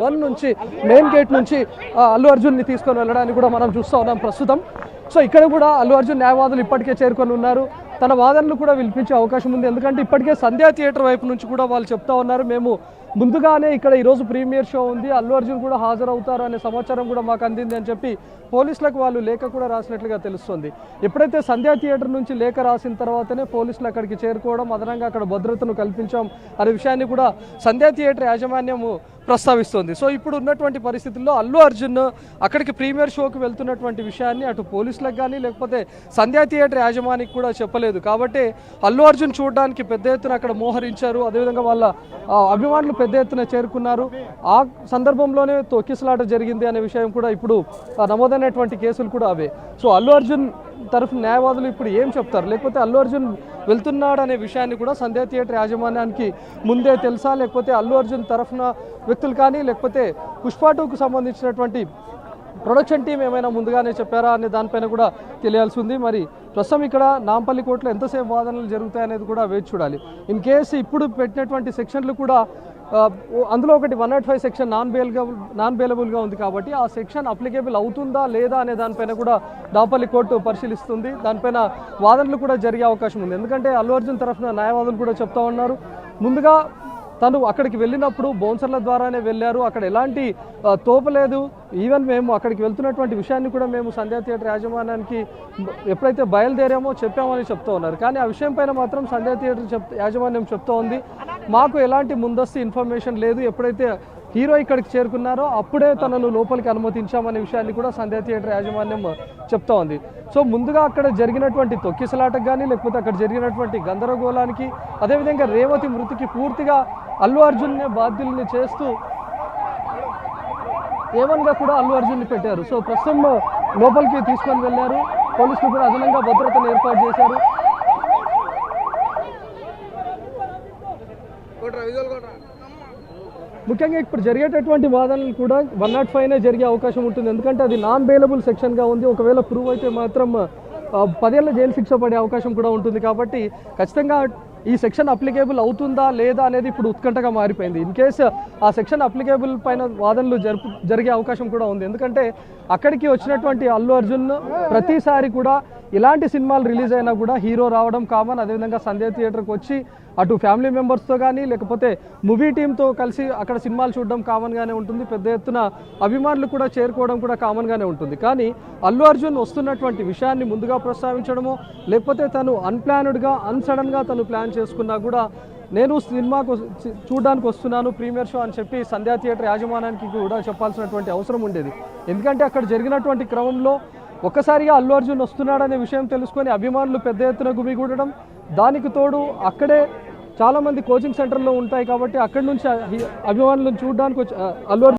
One నుంచి main gate నుంచి అల్లు అర్జున్ని తీసుకొని వెళ్ళడానికి కూడా మనం చూస్తూ ఉన్నాం ప్రస్తుతం. సో ఇక్కడ కూడా అల్లు అర్జున్ న్యాయవాదులు ఇప్పటికే చేరుకొని ఉన్నారు. తన వాదనలు కూడా వినిపించే అవకాశం ఉంది. ఎందుకంటే ఇప్పటికే సంధ్యా థియేటర్ వైపు నుంచి కూడా వాళ్ళు చెప్తా ఉన్నారు, మేము ముందుగానే ఇక్కడ ఈరోజు ప్రీమియర్ షో ఉంది, అల్లు అర్జున్ కూడా హాజరవుతారు అనే సమాచారం కూడా మాకు అందింది అని చెప్పి పోలీసులకు వాళ్ళు లేఖ కూడా రాసినట్లుగా తెలుస్తుంది. ఎప్పుడైతే సంధ్యా థియేటర్ నుంచి లేఖ రాసిన తర్వాతనే పోలీసులు అక్కడికి చేరుకోవడం, అదనంగా అక్కడ భద్రతను కల్పించాం అనే విషయాన్ని కూడా సంధ్యా థియేటర్ యాజమాన్యము ప్రస్తావిస్తుంది. సో ఇప్పుడు ఉన్నటువంటి పరిస్థితుల్లో అల్లు అర్జున్ అక్కడికి ప్రీమియర్ షోకి వెళ్తున్నటువంటి విషయాన్ని అటు పోలీసులకు కానీ లేకపోతే సంధ్యా థియేటర్ యాజమానికి కూడా చెప్పలేదు. కాబట్టి అల్లు అర్జున్ చూడడానికి పెద్ద ఎత్తున అక్కడ మోహరించారు. అదేవిధంగా వాళ్ళ అభిమానులు పెద్ద ఎత్తున చేరుకున్నారు. ఆ సందర్భంలోనే తొక్కిసలాట జరిగింది అనే విషయం కూడా ఇప్పుడు నమోదైనటువంటి కేసులు కూడా అవే. సో అల్లు అర్జున్ తరఫు న్యాయవాదులు ఇప్పుడు ఏం చెప్తారు, లేకపోతే అల్లు అర్జున్ వెళ్తున్నాడు అనే విషయాన్ని కూడా సంధ్యా థియేటర్ యాజమాన్యానికి ముందే తెలుసా, లేకపోతే అల్లు అర్జున్ తరఫున వ్యక్తులు కానీ లేకపోతే పుష్ప 2కు సంబంధించినటువంటి ప్రొడక్షన్ టీం ఏమైనా ముందుగానే చెప్పారా అనే దానిపైన కూడా తెలియాల్సి ఉంది. మరి ప్రస్తుతం ఇక్కడ నాంపల్లి కోర్టులో ఎంతసేపు వాదనలు జరుగుతాయనేది కూడా వేచి చూడాలి. ఇన్ కేసు ఇప్పుడు పెట్టినటువంటి సెక్షన్లు కూడా అందులో ఒకటి 105 సెక్షన్ నాన్ బెయిలబుల్గా ఉంది. కాబట్టి ఆ సెక్షన్ అప్లికేబుల్ అవుతుందా లేదా అనే దానిపైన కూడా నాంపల్లి కోర్టు పరిశీలిస్తుంది. దానిపైన వాదనలు కూడా జరిగే అవకాశం ఉంది. ఎందుకంటే అల్లు అర్జున్ తరఫున న్యాయవాదులు కూడా చెప్తా ఉన్నారు, ముందుగా తను అక్కడికి వెళ్ళినప్పుడు బౌన్సర్ల ద్వారానే వెళ్ళారు, అక్కడ ఎలాంటి తోపలేదు. ఈవెన్ మేము అక్కడికి వెళ్తున్నటువంటి విషయాన్ని కూడా మేము సంధ్యా థియేటర్ యాజమాన్యానికి ఎప్పుడైతే బయలుదేరామో చెప్పామని చెప్తూ ఉన్నారు. కానీ ఆ విషయం పైన మాత్రం సంధ్యా థియేటర్ యాజమాన్యం చెప్తూ ఉంది, మాకు ఎలాంటి ముందస్తు ఇన్ఫర్మేషన్ లేదు, ఎప్పుడైతే హీరో ఇక్కడికి చేరుకున్నారో అప్పుడే తనను లోపలికి అనుమతించామనే విషయాన్ని కూడా సంధ్యా థియేటర్ యాజమాన్యం చెప్తా ఉంది. సో ముందుగా అక్కడ జరిగినటువంటి తొక్కిసలాటకు కానీ లేకపోతే అక్కడ జరిగినటువంటి గందరగోళానికి, అదేవిధంగా రేవతి మృతికి పూర్తిగా అల్లు అర్జున్నే బాధ్యుల్ని చేస్తూ ఏవన్గా కూడా అల్లు అర్జున్ని పెట్టారు. సో ప్రస్తుతం లోపలికి తీసుకొని వెళ్ళారు, పోలీసులు కూడా అదనంగా భద్రతను ఏర్పాటు చేశారు. ముఖ్యంగా ఇప్పుడు జరిగేటటువంటి వాదనలు కూడా 105నే జరిగే అవకాశం ఉంటుంది. ఎందుకంటే అది నాన్ బెయిలబుల్ సెక్షన్గా ఉంది. ఒకవేళ ప్రూవ్ అయితే మాత్రం 10 ఏళ్ల జైలు శిక్ష పడే అవకాశం కూడా ఉంటుంది. కాబట్టి ఖచ్చితంగా ఈ సెక్షన్ అప్లికేబుల్ అవుతుందా లేదా అనేది ఇప్పుడు ఉత్కంఠగా మారిపోయింది. ఇన్ కేసు ఆ సెక్షన్ అప్లికేబుల్ పైన వాదనలు జరిగే అవకాశం కూడా ఉంది. ఎందుకంటే అక్కడికి వచ్చినటువంటి అల్లు అర్జున్ ప్రతిసారి కూడా ఇలాంటి సినిమాలు రిలీజ్ అయినా కూడా హీరో రావడం కామన్. అదేవిధంగా సంధ్యా థియేటర్కి వచ్చి అటు ఫ్యామిలీ మెంబర్స్తో కానీ లేకపోతే మూవీ టీంతో కలిసి అక్కడ సినిమాలు చూడడం కామన్గానే ఉంటుంది. పెద్ద ఎత్తున అభిమానులు కూడా చేరుకోవడం కూడా కామన్గానే ఉంటుంది. కానీ అల్లు అర్జున్ వస్తున్నటువంటి విషయాన్ని ముందుగా ప్రస్తావించడమో లేకపోతే తను అన్ప్లాన్డ్గా అన్సడన్గా తను ప్లాన్ చేసుకున్నా కూడా నేను సినిమాకు చూడడానికి వస్తున్నాను ప్రీమియర్ షో అని చెప్పి సంధ్యా థియేటర్ యాజమాన్యానికి కూడా చెప్పాల్సినటువంటి అవసరం ఉండేది. ఎందుకంటే అక్కడ జరిగినటువంటి క్రమంలో ఒక్కసారిగా అల్లు అర్జున్ వస్తున్నాడనే విషయం తెలుసుకొని అభిమానులు పెద్ద ఎత్తున గుమిగూడడం, దానికి తోడు అక్కడే చాలామంది కోచింగ్ సెంటర్లో ఉంటాయి కాబట్టి అక్కడి నుంచి అభిమానులను చూడడానికి అల్లు అర్జున్